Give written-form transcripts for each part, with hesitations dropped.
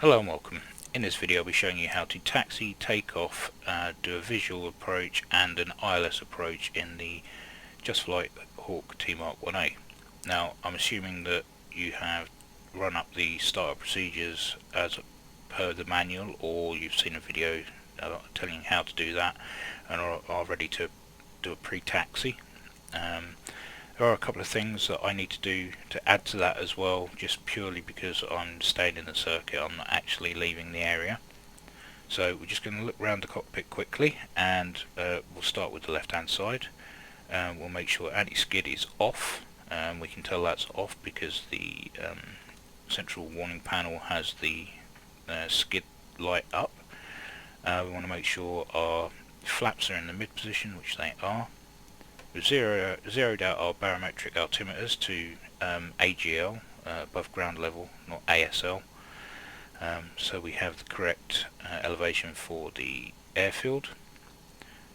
Hello and welcome. In this video I'll be showing you how to taxi, take off, do a visual approach and an ILS approach in the JustFlight Hawk T.Mk.1A. Now I'm assuming that you have run up the startup procedures as per the manual, or you've seen a video telling you how to do that and are ready to do a pre-taxi. There are a couple of things that I need to do to add to that as well, just purely because I'm staying in the circuit, I'm not actually leaving the area. So we're just going to look around the cockpit quickly, and we'll start with the left hand side. We'll make sure anti-skid is off. We can tell that's off because the central warning panel has the skid light up. We want to make sure our flaps are in the mid position, which they are. We've zeroed out our barometric altimeters to AGL, above ground level, not ASL. So we have the correct elevation for the airfield.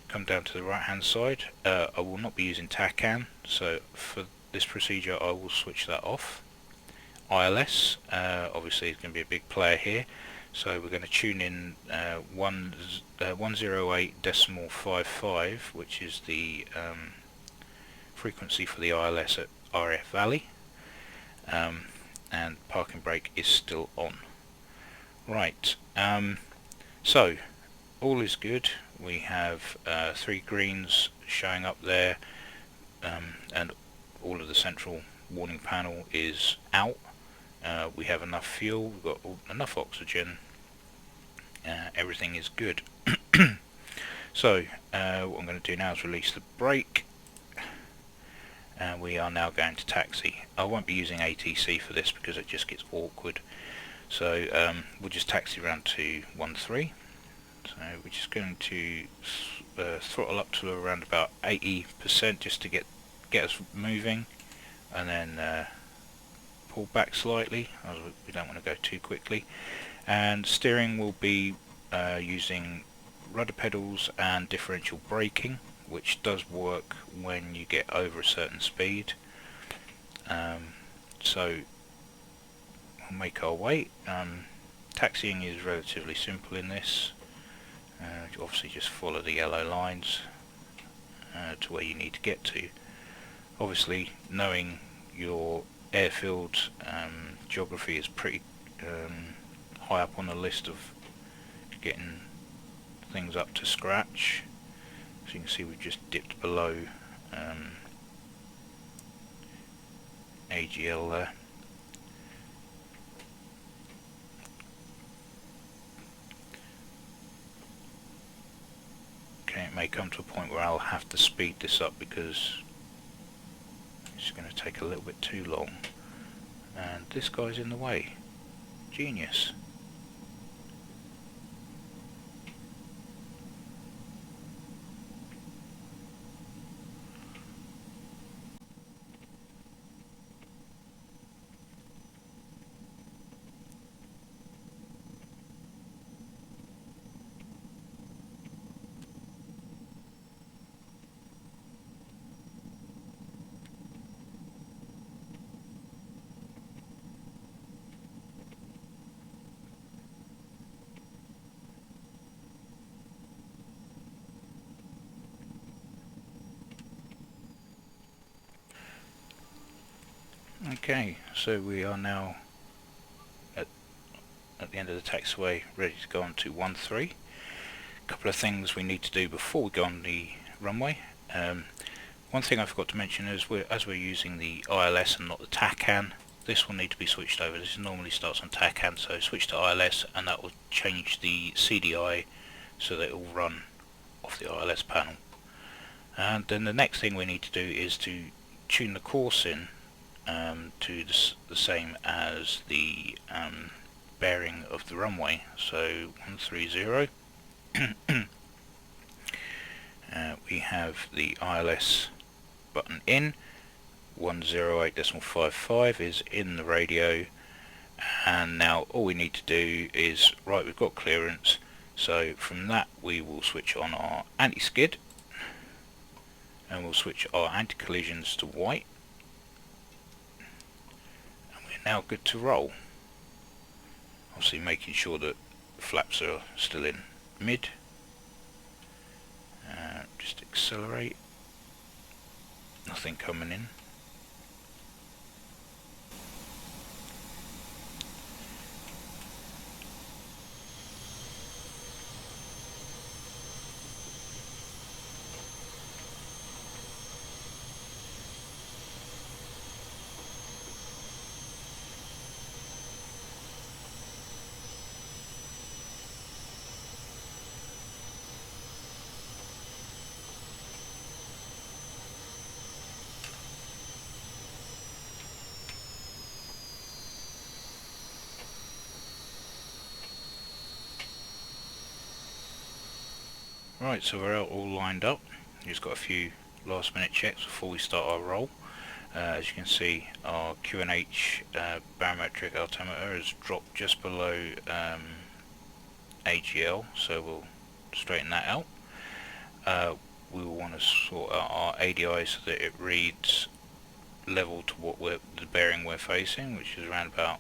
Come down to the right hand side. I will not be using TACAN, so for this procedure I will switch that off. ILS, obviously is going to be a big player here, so we're going to tune in 108.55, which is the frequency for the ILS at RF Valley, and parking brake is still on. Right, so all is good. We have 3 greens showing up there, and all of the central warning panel is out. We have enough fuel, we've got enough oxygen, everything is good. So what I'm going to do now is release the brake, and we are now going to taxi. I won't be using ATC for this because it just gets awkward, so we'll just taxi around to 13. So we're just going to throttle up to around about 80% just to get us moving, and then pull back slightly as we don't want to go too quickly. And steering will be using rudder pedals and differential braking, which does work when you get over a certain speed. So we'll make our way. Taxiing is relatively simple in this. Obviously just follow the yellow lines to where you need to get to. Obviously knowing your airfield geography is pretty high up on the list of getting things up to scratch. So you can see we've just dipped below AGL there. Okay, it may come to a point where I'll have to speed this up because it's going to take a little bit too long, and this guy's in the way. Genius. Okay, so we are now at the end of the taxiway, ready to go on to 13. A couple of things we need to do before we go on the runway. One thing I forgot to mention is as we're using the ILS and not the TACAN, this will need to be switched over. This normally starts on TACAN, so switch to ILS and that will change the CDI so that it will run off the ILS panel. And then the next thing we need to do is to tune the course in to the same as the bearing of the runway. So 130. We have the ILS button in. 108.55 is in the radio, and now all we need to do is, right, we've got clearance, so from that we will switch on our anti-skid and we'll switch our anti-collisions to white. Now good to roll. Obviously making sure that the flaps are still in mid. Just accelerate. Nothing coming in. Right, so we're all lined up. Just got a few last minute checks before we start our roll. As you can see, our QNH barometric altimeter has dropped just below AGL, so we'll straighten that out. We will want to sort out our ADI so that it reads level to what the bearing we're facing, which is around about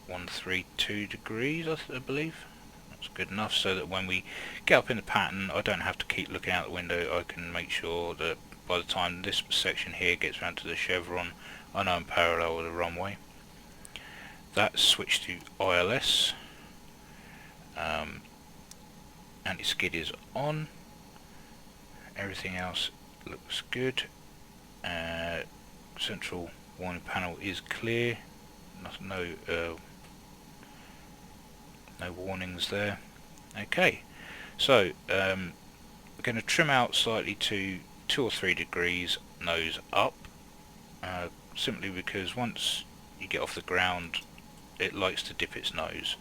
132 degrees, I believe. That's good enough so that when we get up in the pattern, I don't have to keep looking out the window. I can make sure that by the time this section here gets around to the chevron, I know I'm parallel with the runway. That's switched to ILS. Anti-skid is on. Everything else looks good. Central warning panel is clear. No warnings there. Okay, so we're going to trim out slightly to 2 or 3 degrees nose up, simply because once you get off the ground it likes to dip its nose,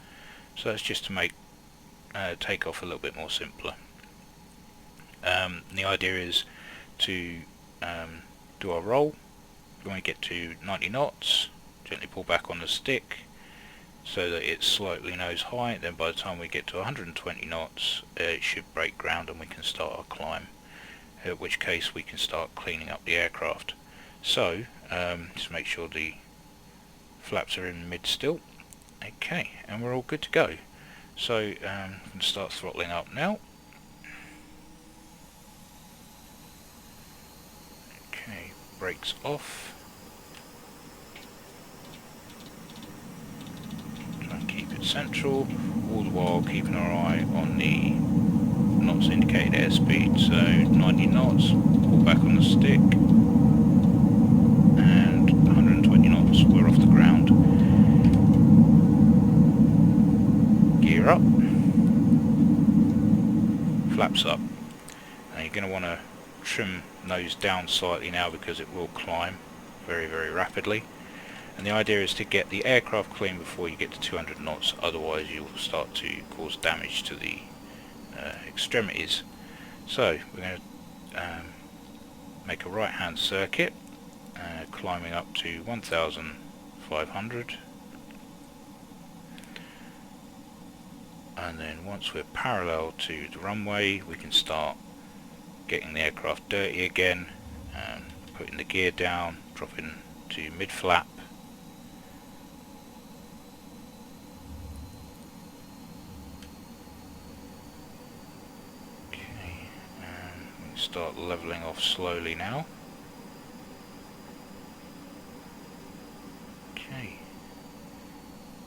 so that's just to make takeoff a little bit more simpler. The idea is to do our roll. When we get to 90 knots, gently pull back on the stick so that it's slightly nose high. Then by the time we get to 120 knots, it should break ground and we can start our climb, in which case we can start cleaning up the aircraft. So just make sure the flaps are in mid still. Okay, and we're all good to go. So we can start throttling up now. Okay, brakes off. Keep it central, all the while keeping our eye on the knots indicated airspeed, so 90 knots, pull back on the stick, and 120 knots, we're off the ground. Gear up, flaps up, and you're going to want to trim nose down slightly now because it will climb very, very rapidly. And the idea is to get the aircraft clean before you get to 200 knots, otherwise you'll start to cause damage to the extremities. So we're going to make a right hand circuit, climbing up to 1,500, and then once we're parallel to the runway we can start getting the aircraft dirty again, putting the gear down, dropping to mid flap. Start leveling off slowly now. Okay,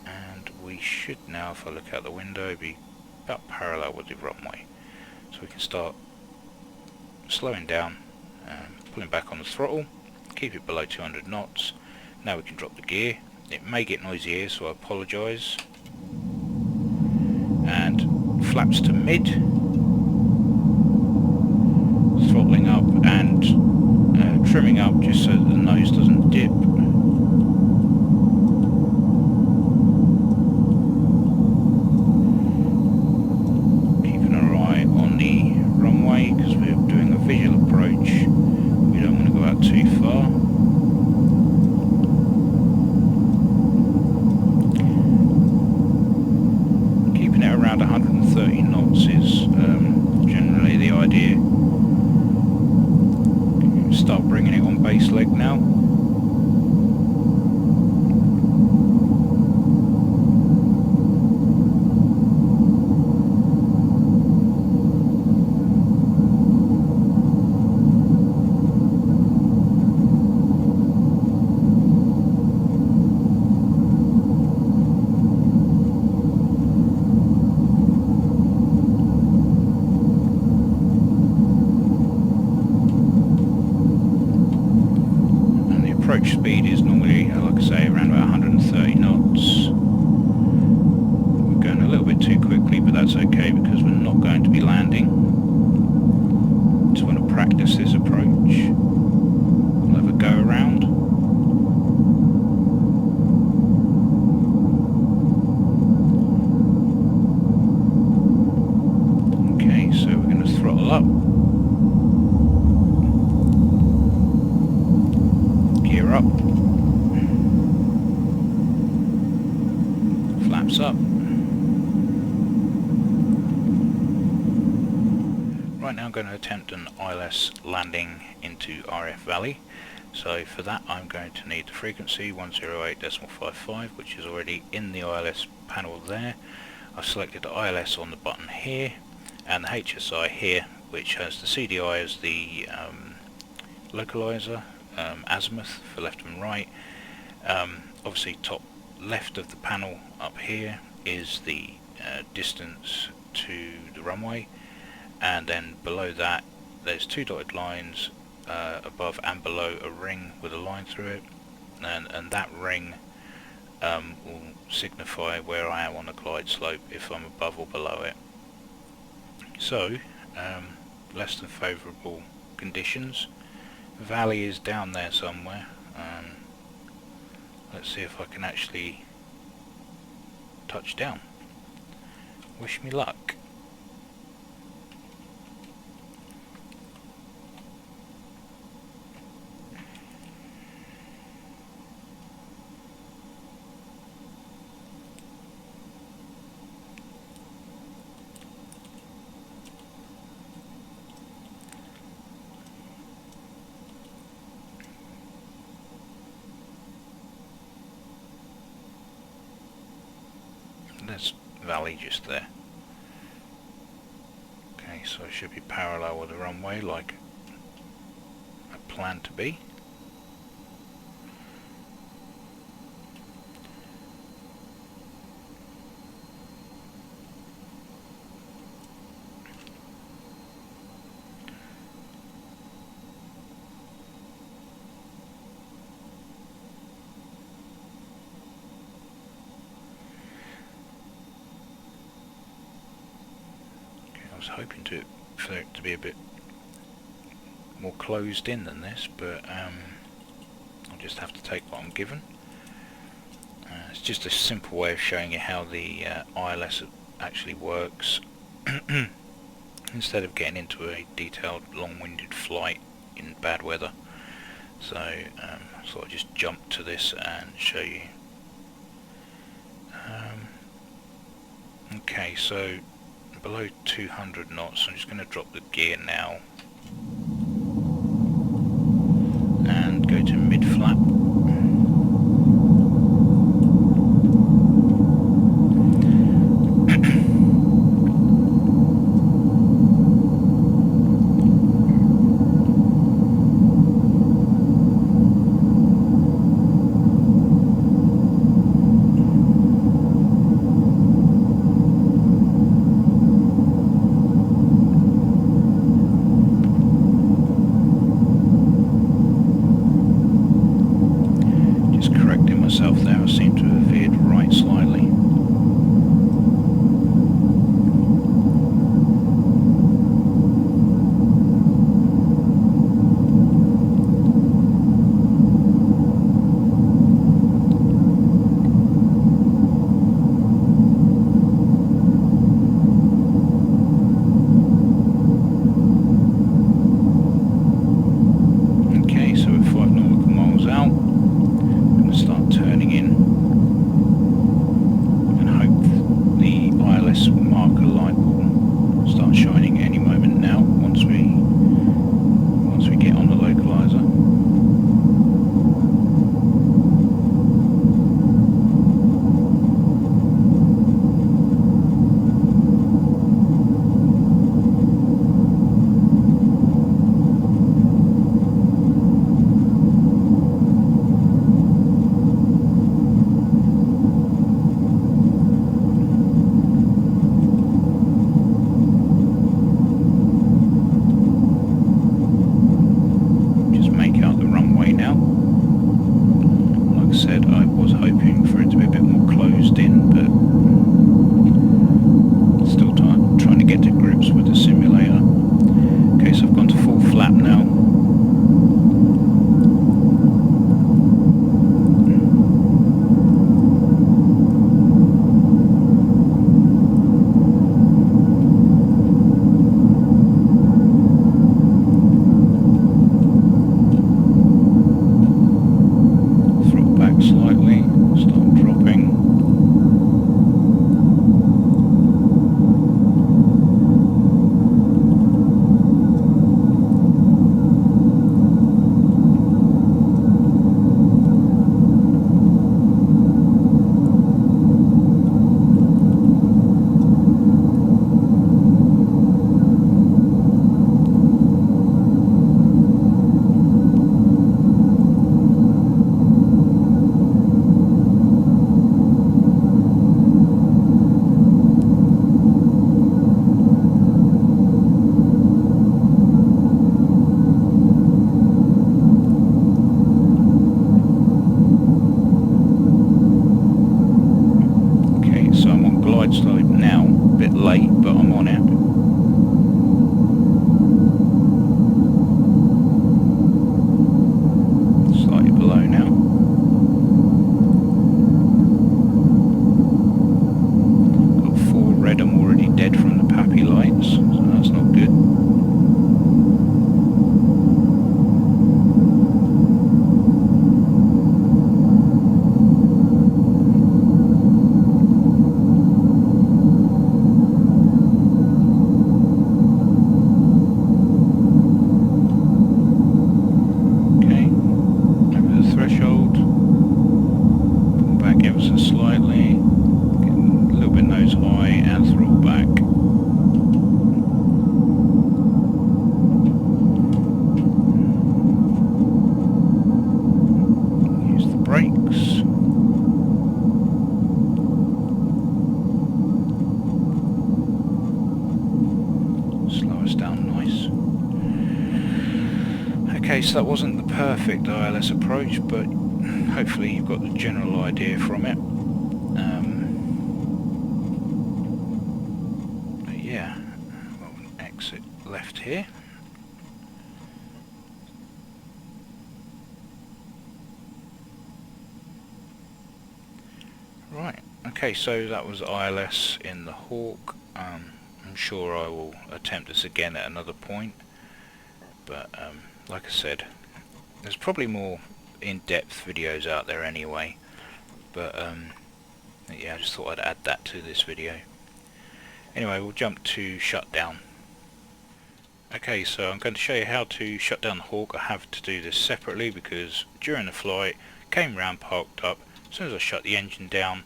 and we should now, if I look out the window, be about parallel with the runway. So we can start slowing down, pulling back on the throttle, keep it below 200 knots. Now we can drop the gear. It may get noisy here, so I apologise. And flaps to mid. Throttling up and trimming up just so that the nose doesn't dip. Keeping our eye on the runway because we're doing a visual approach. We don't want to go out too far. Keeping it around 130 knots is generally the idea. Start bringing it on base leg now. that's okay because we're not going to be landing. Just want to practice this approach. We'll have a go around. Okay, so we're going to throttle up. Gear up. Flaps up. Right now I'm going to attempt an ILS landing into RF Valley. So for that I'm going to need the frequency 108.55, which is already in the ILS panel there. I've selected the ILS on the button here and the HSI here, which has the CDI as the localizer, azimuth for left and right. Obviously top left of the panel up here is the distance to the runway, and then below that there's two dotted lines above and below a ring with a line through it, and that ring will signify where I am on the glide slope, if I'm above or below it. So less than favourable conditions. Valley is down there somewhere. Let's see if I can actually touch down. Wish me luck. There's valley just there. Okay, so I should be parallel with the runway like I plan to be. I was hoping for it to be a bit more closed in than this, but I'll just have to take what I'm given. It's just a simple way of showing you how the ILS actually works instead of getting into a detailed long-winded flight in bad weather. So I'll just jump to this and show you. Okay, so below 200 knots, I'm just going to drop the gear now and go to mid-flap. flight slope now, a bit late, but I'm on it. Slightly below now. Got 4 red, I'm already dead from the PAPI lights, so that's not good. Okay, so that wasn't the perfect ILS approach, but hopefully you've got the general idea from it. But yeah, we'll exit left here. Right, okay, so that was ILS in the Hawk. I'm sure I will attempt this again at another point, but like I said, there's probably more in-depth videos out there anyway, but yeah, I just thought I'd add that to this video. Anyway, we'll jump to shutdown. Okay, so I'm going to show you how to shut down the Hawk. I have to do this separately because during the flight, came round, parked up. As soon as I shut the engine down,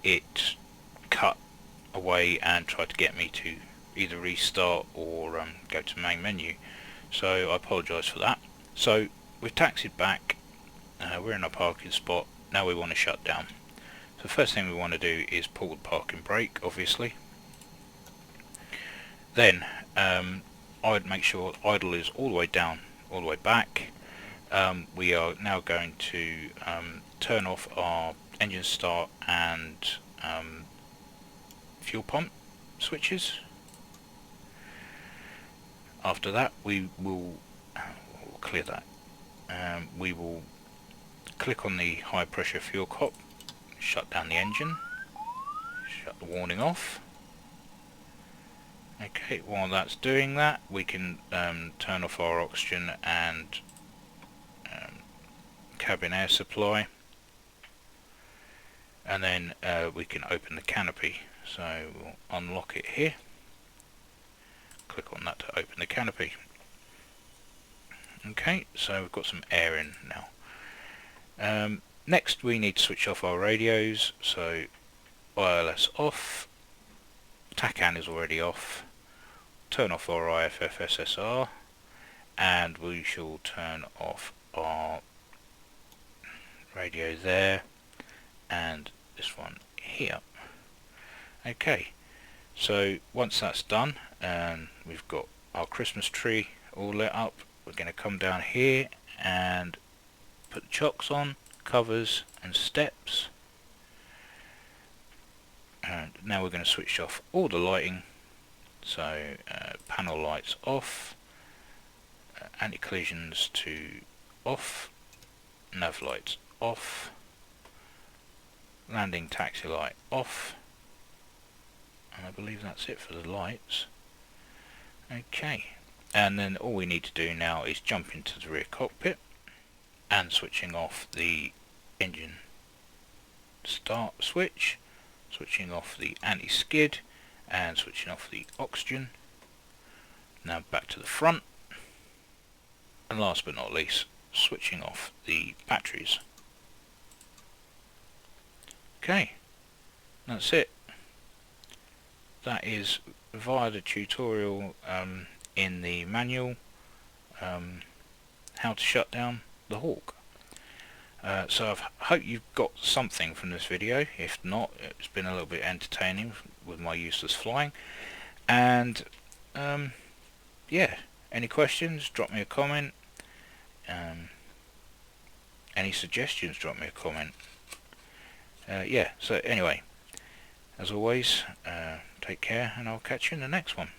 it cut away and tried to get me to either restart or go to main menu. So I apologise for that. So we've taxied back, we're in our parking spot, now we want to shut down. So the first thing we want to do is pull the parking brake, obviously. Then I'd make sure idle is all the way down, all the way back. We are now going to turn off our engine start and fuel pump switches. After that we will clear that. We will click on the high pressure fuel cop, shut down the engine, shut the warning off. Okay, while that's doing that, we can turn off our oxygen and cabin air supply, and then we can open the canopy. So we'll unlock it here, click on that to open the canopy. Okay, so we've got some air in now. Next we need to switch off our radios, so ILS off, TACAN is already off, turn off our IFFSSR, and we shall turn off our radio there and this one here. Okay, so once that's done and we've got our Christmas tree all lit up, we're going to come down here and put the chocks on, covers and steps, and now we're going to switch off all the lighting. So panel lights off, anti-collisions to off, nav lights off, landing taxi light off, and I believe that's it for the lights. Okay, and then all we need to do now is jump into the rear cockpit and switching off the engine start switch, switching off the anti-skid and switching off the oxygen. Now back to the front, and last but not least, switching off the batteries. Okay, that's it. That is via the tutorial in the manual, how to shut down the Hawk. So I hope you've got something from this video. If not, it's been a little bit entertaining with my useless flying. And yeah, any questions, drop me a comment. Any suggestions, drop me a comment. Yeah, so anyway, As always, take care, and I'll catch you in the next one.